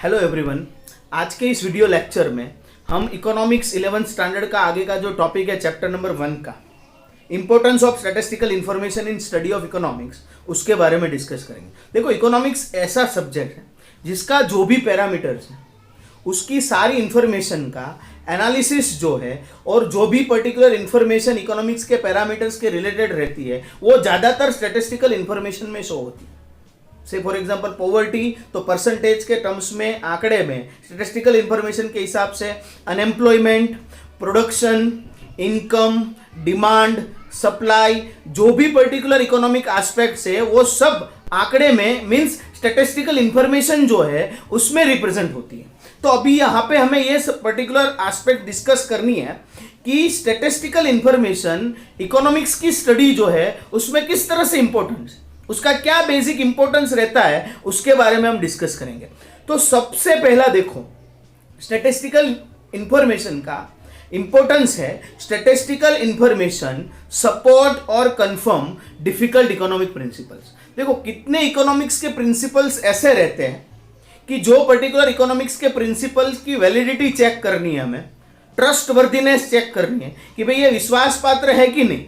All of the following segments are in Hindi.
Hello everyone. आज के इस वीडियो लेक्चर में हम इकोनॉमिक्स 11th स्टैंडर्ड का आगे का जो टॉपिक है चैप्टर नंबर 1 का importance of statistical information in study of economics उसके बारे में डिस्कस करेंगे। देखो, इकोनॉमिक्स ऐसा सब्जेक्ट है जिसका जो भी पैरामीटर्स है उसकी सारी इंफॉर्मेशन का एनालिसिस जो है और जो भी पर्टिकुलर इंफॉर्मेशन इकोनॉमिक्स के पैरामीटर्स के रिलेटेड रहती है वो ज़्यादातर स्टैटिस्टिकल इंफॉर्मेशन में शो होती है। से फॉर एग्जांपल पॉवर्टी, तो परसेंटेज के टर्म्स में, आंकड़े में, स्टैटिस्टिकल इंफॉर्मेशन के हिसाब से unemployment, production, income, demand, supply, जो भी पर्टिकुलर इकोनॉमिक एस्पेक्ट्स है वो सब आंकड़े में मींस स्टैटिस्टिकल इंफॉर्मेशन जो है उसमें रिप्रेजेंट होती है। तो अभी यहाँ पे हमें ये पर्टिकुलर एस्पेक्ट डिस्कस करनी है कि स्टैटिस्टिकल इंफॉर्मेशन इकोनॉमिक्स की स्टडी जो है उसमें किस तरह से इंपॉर्टेंस, उसका क्या बेसिक इंपॉर्टेंस रहता है उसके बारे में हम डिस्कस करेंगे। तो सबसे पहला देखो, स्टैटिस्टिकल इंफॉर्मेशन का इंपॉर्टेंस है। स्टैटिस्टिकल इंफॉर्मेशन सपोर्ट और कंफर्म डिफिकल्ट इकोनॉमिक प्रिंसिपल्स। देखो, कितने इकोनॉमिक्स के प्रिंसिपल्स ऐसे रहते हैं कि जो पर्टिकुलर इकोनॉमिक्स के प्रिंसिपल्स की वैलिडिटी चेक करनी है, हमें ट्रस्टवर्दीनेस चेक करनी है कि भाई ये विश्वास पात्र है कि नहीं।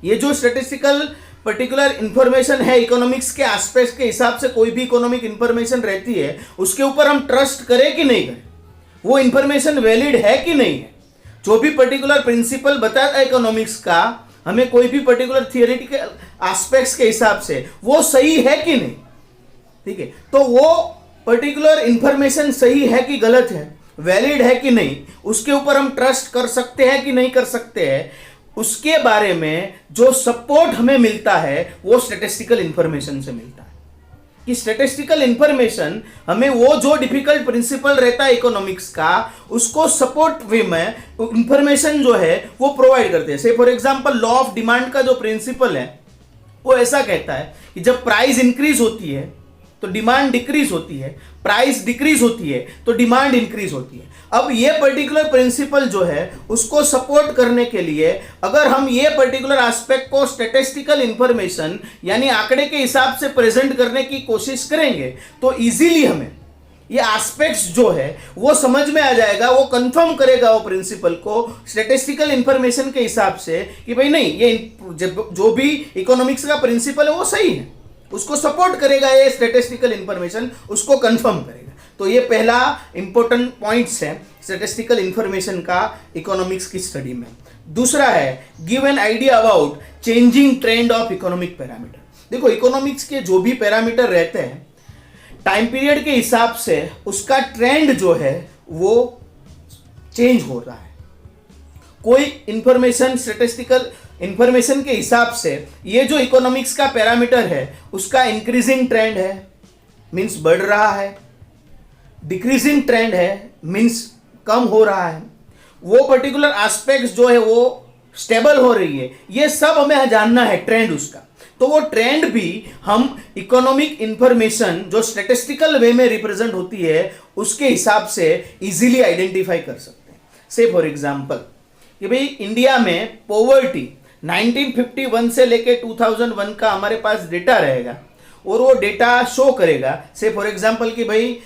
ये जो स्टैटिस्टिकल पर्टिकुलर इंफॉर्मेशन है इकोनॉमिक्स के एस्पेक्ट्स के हिसाब से कोई भी इकोनॉमिक इंफॉर्मेशन रहती है उसके ऊपर हम ट्रस्ट करें कि नहीं करें, वो इंफॉर्मेशन वैलिड है कि नहीं है। जो भी पर्टिकुलर प्रिंसिपल बताता है इकोनॉमिक्स का, हमें कोई भी पर्टिकुलर थियोरेटिकल एस्पेक्ट्स के हिसाब से वो सही है कि नहीं, ठीक है। तो वो पर्टिकुलर इंफॉर्मेशन सही है कि गलत है, वैलिड है कि नहीं, उसके ऊपर हम ट्रस्ट कर सकते हैं कि नहीं कर सकते हैं, उसके बारे में जो सपोर्ट हमें मिलता है वो स्टैटिस्टिकल इंफॉर्मेशन से मिलता है। कि स्टैटिस्टिकल इंफॉर्मेशन हमें वो जो डिफिकल्ट प्रिंसिपल रहता है इकोनॉमिक्स का उसको सपोर्ट वे में इंफॉर्मेशन जो है वो प्रोवाइड करते हैं। से for example law of demand का जो प्रिंसिपल है वो ऐसा कहता है कि जब प्राइस इंक्रीज होती है तो डिमांड डिक्रीज होती है, प्राइस डिक्रीज होती है तो डिमांड इंक्रीज होती है। अब ये पर्टिकुलर प्रिंसिपल जो है उसको सपोर्ट करने के लिए अगर हम ये पर्टिकुलर एस्पेक्ट को स्टैटिस्टिकल इंफॉर्मेशन यानी आंकड़े के हिसाब से प्रेजेंट करने की कोशिश करेंगे तो इजीली हमें ये एस्पेक्ट्स जो है वो समझ में आ जाएगा, वो कंफर्म करेगा वो प्रिंसिपल को स्टैटिस्टिकल इंफॉर्मेशन के हिसाब से कि भाई नहीं, ये जो भी इकोनॉमिक्स का प्रिंसिपल है वो सही है, उसको सपोर्ट करेगा ये स्टैटिस्टिकल इंफॉर्मेशन, उसको कंफर्म करेगा। तो ये पहला इंपॉर्टेंट पॉइंट्स है स्टैटिस्टिकल इंफॉर्मेशन का इकोनॉमिक्स की स्टडी में। दूसरा है give an idea about changing trend of economic parameter. देखो, इकोनॉमिक्स के जो भी पैरामीटर रहते हैं टाइम पीरियड के हिसाब से उसका ट्रेंड जो है वो चेंज हो रहा है। कोई इंफॉर्मेशन स्टैटिस्टिकल इंफॉर्मेशन के हिसाब से ये जो इकोनॉमिक्स का पैरामीटर है उसका इंक्रीजिंग ट्रेंड है मींस बढ़ रहा है, डिक्रीजिंग ट्रेंड है मींस कम हो रहा है, वो पर्टिकुलर एस्पेक्ट्स जो है वो स्टेबल हो रही है, ये सब हमें जानना है ट्रेंड उसका। तो वो ट्रेंड भी हम इकोनॉमिक इंफॉर्मेशन जो स्टैटिस्टिकल वे में रिप्रेजेंट होती है उसके हिसाब से इजीली आइडेंटिफाई कर सकते हैं। से फॉर एग्जांपल कि भाई इंडिया में पॉवर्टी 1951 से लेके 2001 का हमारे पास डेटा रहेगा और वो डेटा शो करेगा। से फॉर एग्जांपल कि भाई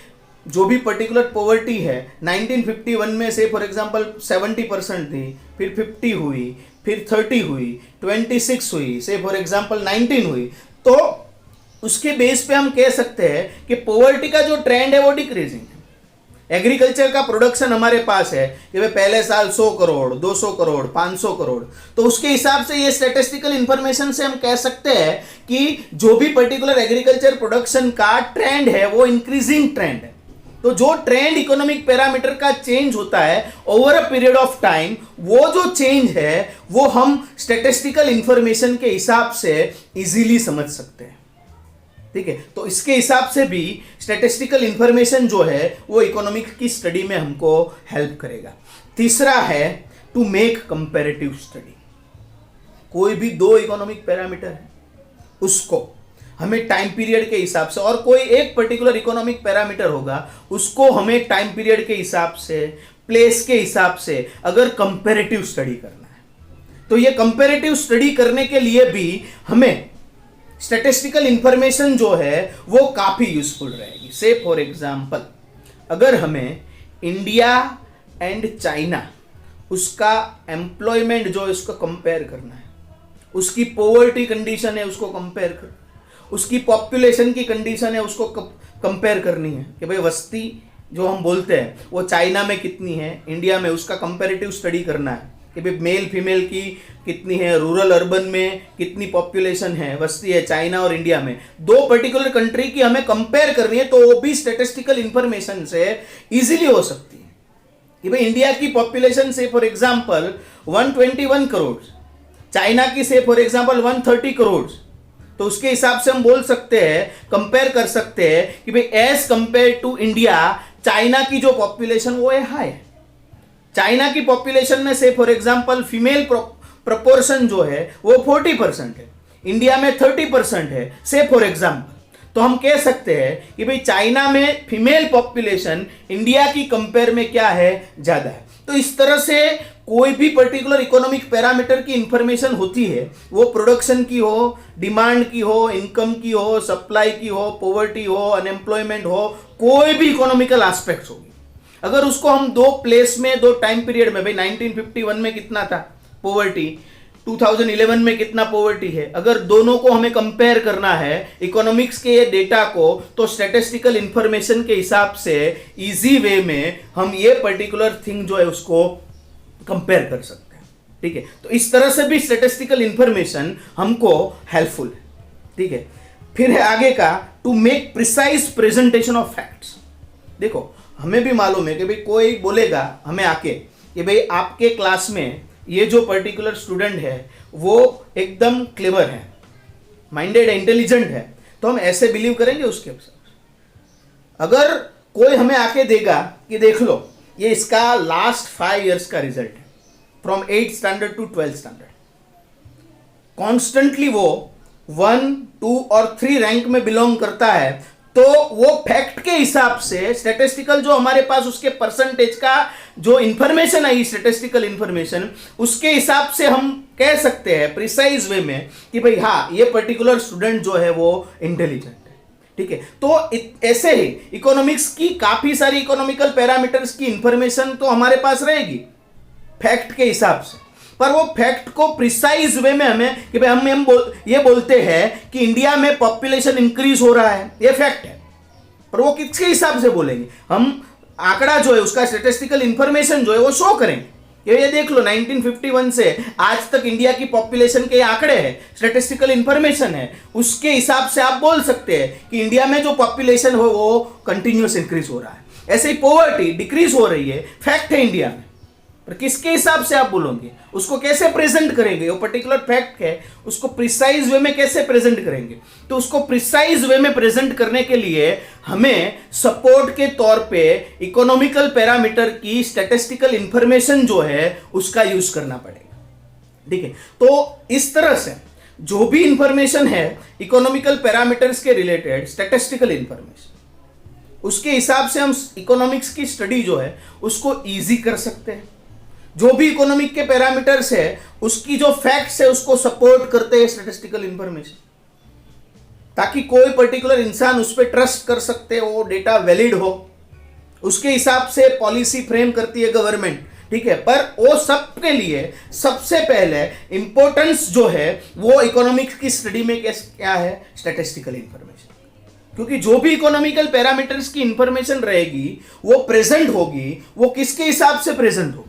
जो भी पर्टिकुलर पॉवर्टी है 1951 में से फॉर एग्जांपल 70% थी, फिर 50 हुई, फिर 30 हुई, 26 हुई, से फॉर एग्जांपल 19 हुई, तो उसके बेस पे हम कह सकते हैं कि पॉवर्टी का जो ट्रेंड है वो डिक्रीजिंग है। एग्रीकल्चर का प्रोडक्शन हमारे पास है कि भाई पहले साल 100 करोड़, 200 करोड़, 500 करोड़, तो उसके हिसाब से ये स्टैटिस्टिकल इंफॉर्मेशन से हम कह सकते हैं कि जो भी पर्टिकुलर एग्रीकल्चर प्रोडक्शन का ट्रेंड है वो इंक्रीजिंग ट्रेंड है। तो जो ट्रेंड इकोनॉमिक पैरामीटर का चेंज होता है over a period of time, वो जो चेंज है वो हम स्टैटिस्टिकल इंफॉर्मेशन के हिसाब से इजीली समझ सकते हैं, ठीक है। तो इसके हिसाब से भी स्टैटिस्टिकल इंफॉर्मेशन जो है वो इकोनॉमिक्स की स्टडी में हमको हेल्प करेगा। तीसरा है टू मेक कंपैरेटिव स्टडी। कोई भी दो इकोनॉमिक पैरामीटर है उसको हमें टाइम पीरियड के हिसाब से, और कोई एक पर्टिकुलर इकोनॉमिक पैरामीटर होगा उसको हमें टाइम पीरियड के हिसाब से, प्लेस के हिसाब से अगर कंपैरेटिव स्टडी करना है तो ये कंपैरेटिव स्टडी करने के लिए भी हमें स्टैटिस्टिकल इंफॉर्मेशन जो है वो काफी यूजफुल रहेगी। से फॉर एग्जांपल अगर हमें इंडिया एंड चाइना उसका एम्प्लॉयमेंट जो है उसको कंपेयर करना है, उसकी पॉवर्टी कंडीशन है उसको कंपेयर कर, उसकी पॉपुलेशन की कंडीशन है उसको कंपेयर करनी है कि भाई वस्ती जो हम बोलते हैं वो चाइना में कितनी है, इंडिया में, उसका कंपेरेटिव स्टडी करना है कि भाई मेल फीमेल की कितनी है, रूरल अर्बन में कितनी पॉपुलेशन है, वस्ती है चाइना और इंडिया में, दो पर्टिकुलर कंट्री की हमें कंपेयर करनी है, तो वो भी स्टैटिस्टिकल इंफॉर्मेशन से इजीली हो सकती है कि भाई इंडिया की पॉपुलेशन से फॉर एग्जांपल 121 करोड़, चाइना की से फॉर एग्जांपल 130 करोड़, तो उसके हिसाब से हम बोल सकते हैं, कंपेयर कर सकते हैं कि भाई as compare to India China की जो पॉपुलेशन वो है हाई। चाइना की पॉपुलेशन में से फॉर एग्जांपल फीमेल प्रोपोर्शन जो है वो 40% है, इंडिया में 30% है से फॉर एग्जांपल, तो हम कह सकते हैं कि भाई चाइना में फीमेल पॉपुलेशन इंडिया की कंपेयर में क्या है, ज्यादा है। तो इस तरह से कोई भी पर्टिकुलर इकोनॉमिक पैरामीटर की इंफॉर्मेशन होती है, वो प्रोडक्शन की हो, डिमांड की हो, इनकम की हो, सप्लाई की हो, पॉवर्टी हो, अनएम्प्लॉयमेंट हो, कोई भी इकोनॉमिकल एस्पेक्ट्स होगी, अगर उसको हम दो प्लेस में, दो टाइम पीरियड में, भाई 1951 में कितना था पॉवर्टी, 2011 में कितना पॉवर्टी है, अगर दोनों को हमें कंपेयर करना है इकोनॉमिक्स के ये डेटा को, तो स्टैटिस्टिकल इंफॉर्मेशन के हिसाब से इजी वे में हम ये पर्टिकुलर थिंग जो है उसको कंपेयर कर सकते हैं। ठीक है, तो इस तरह से भी स्टैटिस्टिकल इंफॉर्मेशन हमको हेल्पफुल है। ठीक है, फिर है आगे का to make precise presentation of facts. देखो हमें भी मालूम है कि भाई कोई बोलेगा हमें आके कि भाई आपके क्लास में ये जो पर्टिकुलर स्टूडेंट है वो एकदम क्लेवर है, माइंडेड है, इंटेलिजेंट है, तो हम ऐसे बिलीव करेंगे उसके साथ। अगर कोई हमें आके देगा कि देख लो ये इसका लास्ट 5 इयर्स का रिजल्ट है from 8th standard to 12th standard, constantly वो 1, 2 और 3 रैंक में बिलोंग करता है, तो वो फैक्ट के हिसाब से स्टैटिस्टिकल जो हमारे पास उसके परसेंटेज का जो इंफॉर्मेशन आई, स्टैटिस्टिकल इंफॉर्मेशन, उसके हिसाब से हम कह सकते हैं प्रिसाइज वे में कि भाई हाँ ये पर्टिकुलर स्टूडेंट जो है वो इंटेलिजेंट है। ठीक है, तो ऐसे ही इकोनॉमिक्स की काफी सारी इकोनॉमिकल पैरामीटर्स की इंफॉर्मेशन तो हमारे पास रहेगी फैक्ट के हिसाब से, पर वो फैक्ट को प्रिसाइज वे में हमें कि भाई हम ये बोलते हैं कि इंडिया में पॉपुलेशन इंक्रीज हो रहा है, ये फैक्ट है, पर वो किसके हिसाब से बोलेंगे, हम आंकड़ा जो है उसका स्टैटिस्टिकल इंफॉर्मेशन जो है वो शो करेंगे। ये देख लो 1951 से आज तक इंडिया की पॉपुलेशन के आंकड़े हैं, स्टैटिस्टिकल इंफॉर्मेशन है, उसके हिसाब से आप बोल सकते हैं कि इंडिया में जो पॉपुलेशन हो वो कंटिन्यूअस इंक्रीज हो रहा है। ऐसे ही पॉवर्टी डिक्रीज हो रही है, फैक्ट है इंडिया में, पर किसके हिसाब से आप बोलोगे, उसको कैसे प्रेजेंट करेंगे, वो पर्टिकुलर फैक्ट है उसको प्रिसाइज वे में कैसे प्रेजेंट करेंगे। तो उसको प्रिसाइज वे में प्रेजेंट करने के लिए हमें सपोर्ट के तौर पे इकोनॉमिकल पैरामीटर की स्टैटिस्टिकल इंफॉर्मेशन जो है उसका यूज करना पड़ेगा। ठीक है, तो इस तरह से जो भी इंफॉर्मेशन है इकोनॉमिकल पैरामीटर्स के रिलेटेड, स्टैटिस्टिकल इंफॉर्मेशन, उसके हिसाब से हम इकोनॉमिक्स की स्टडी जो है उसको इजी कर सकते हैं। जो भी इकोनॉमिक के पैरामीटर्स है उसकी जो फैक्ट्स है उसको सपोर्ट करते हैं स्टैटिस्टिकल इंफॉर्मेशन, ताकि कोई पर्टिकुलर इंसान उस पर ट्रस्ट कर सकते हो, वो डेटा वैलिड हो, उसके हिसाब से पॉलिसी फ्रेम करती है गवर्नमेंट। ठीक है, पर वो सब के लिए सबसे पहले इंपॉर्टेंस जो है वो इकोनॉमिक्स की स्टडी में क्या है, स्टैटिस्टिकल इंफॉर्मेशन, क्योंकि जो भी इकोनॉमिकल पैरामीटर्स की इंफॉर्मेशन रहेगी वो प्रेजेंट होगी, वो किसके हिसाब से प्रेजेंट होगी,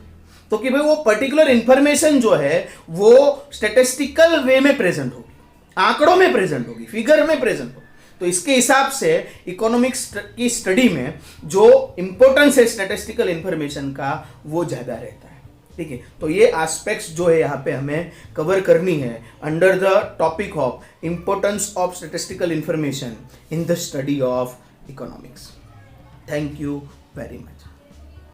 तो कि भाई वो पर्टिकुलर इंफॉर्मेशन जो है वो स्टैटिस्टिकल वे में प्रेजेंट होगी, आंकड़ों में प्रेजेंट होगी, फिगर में प्रेजेंट होगी। तो इसके हिसाब से इकोनॉमिक्स की स्टडी में जो इंपॉर्टेंस है स्टैटिस्टिकल इंफॉर्मेशन का वो ज्यादा रहता है। ठीक है, तो ये एस्पेक्ट्स जो है यहाँ पे हमें कवर करनी है under the topic of importance of statistical information in the study of economics. Thank you very much.